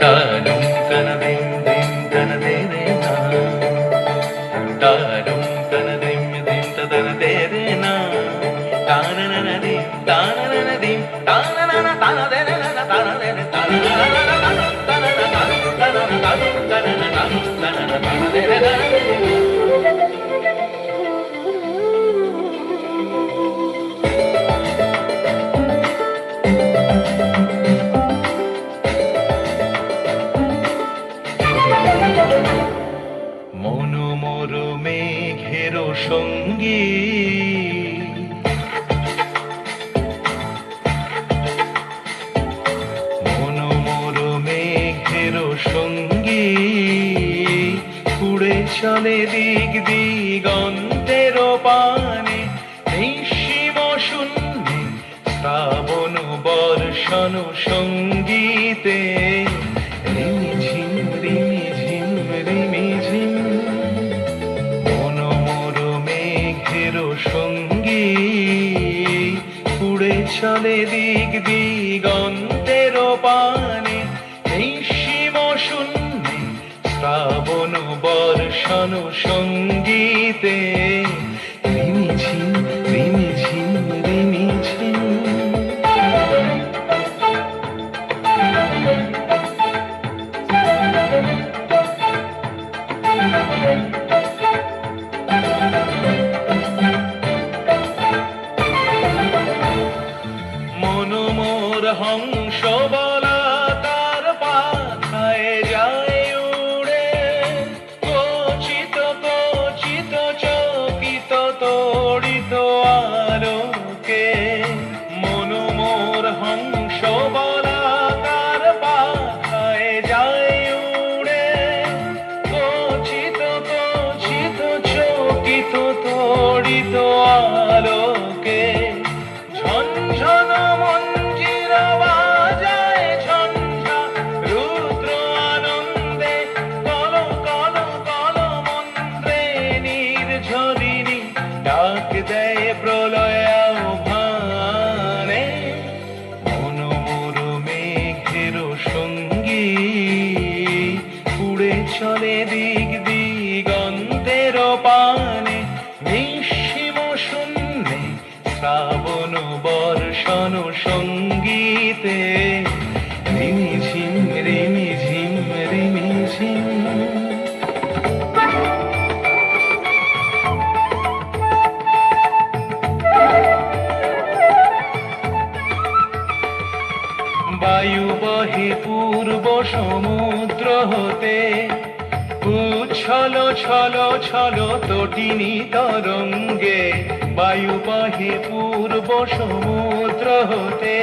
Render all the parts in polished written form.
তারুম তানা দিম দিম তানা দে রে না, তারুম তানা দিম দিম তানা দে রে না, তানা না না দিম তানা না না দিম তানা না না তানা দে রে না তানা দে রে তানা না না না তানা না তানা তানা না তানা তানা না তানা না তানা দে রে না। মনোমর মেঘের সঙ্গী, মনোমর মেঘের সঙ্গী, উড়ে চলে দিক দিগন্তের পানে, নিঃসীম শূন্যে শ্রাবণ বর্ষণ সঙ্গীতে, রিমিঝিম রিমিঝিম রিমিঝিম। মনোমর মেঘের সঙ্গী, উড়ে চলে দিক দিগন্তের পানে, নিঃসীম শূন্যে শ্রাবণ বর্ষণ সঙ্গীতে, রিমিঝিম রিমিঝিম রিমিঝিম। মনোমর হংস বলা তার পাখায় যায় উড়ে, কচিত কচিত চকিত তড়িত আলোকে। মনোমর হংস বলা তার পাখায় যায় উড়ে, কচিত কচিত চকিত তড়িত আলোকে। ঝনঝন মঞ্জির বাজায় ঝঞ্ঝা রুদ্র আনন্দে, কল কল কল মন্ত্রে নির্ঝরিণী ডাক দেয় প্রলয় আহ্বানে। মনোমর মেঘের সঙ্গী, উড়ে চলে দিক দিগন্তের পানে, নিঃসীম শূন্যে শ্রাবণ বর্ষণ সঙ্গীতে, রিমিঝিম রিমিঝিম রিমিঝিম। বায়ু বহে পূর্ব সমুদ্র হতে, উচ্ছল ছল ছল তটিনী তরঙ্গে। বায়ু বহে পূর্ব সমুদ্র হতে,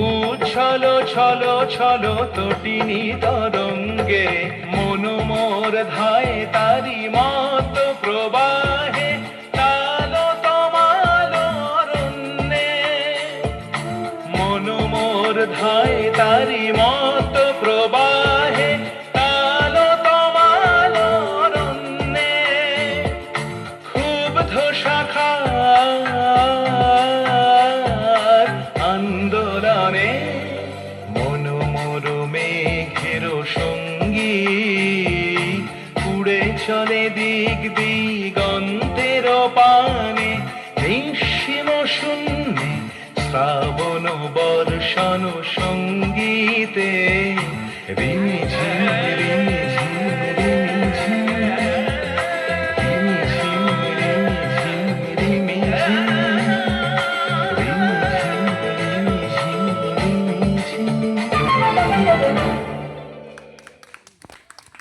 উচ্ছল ছল ছল তটিনী তরঙ্গে। মনোমর ধায় তারি মত প্রবাহে, তাল তমাল অরণ্যে। মনোমর ধায় তারি মত প্রবাহে, তাল তমাল অরণ্যে। ক্ষুব্ধ শাখার আন্দোলনে, মনোমর মেঘের সঙ্গী, উড়ে চলে দিক দিগন্তের পানে, নিঃসীম শূন্যে শ্রাবণ বর্ষণ সঙ্গীতে, রিমি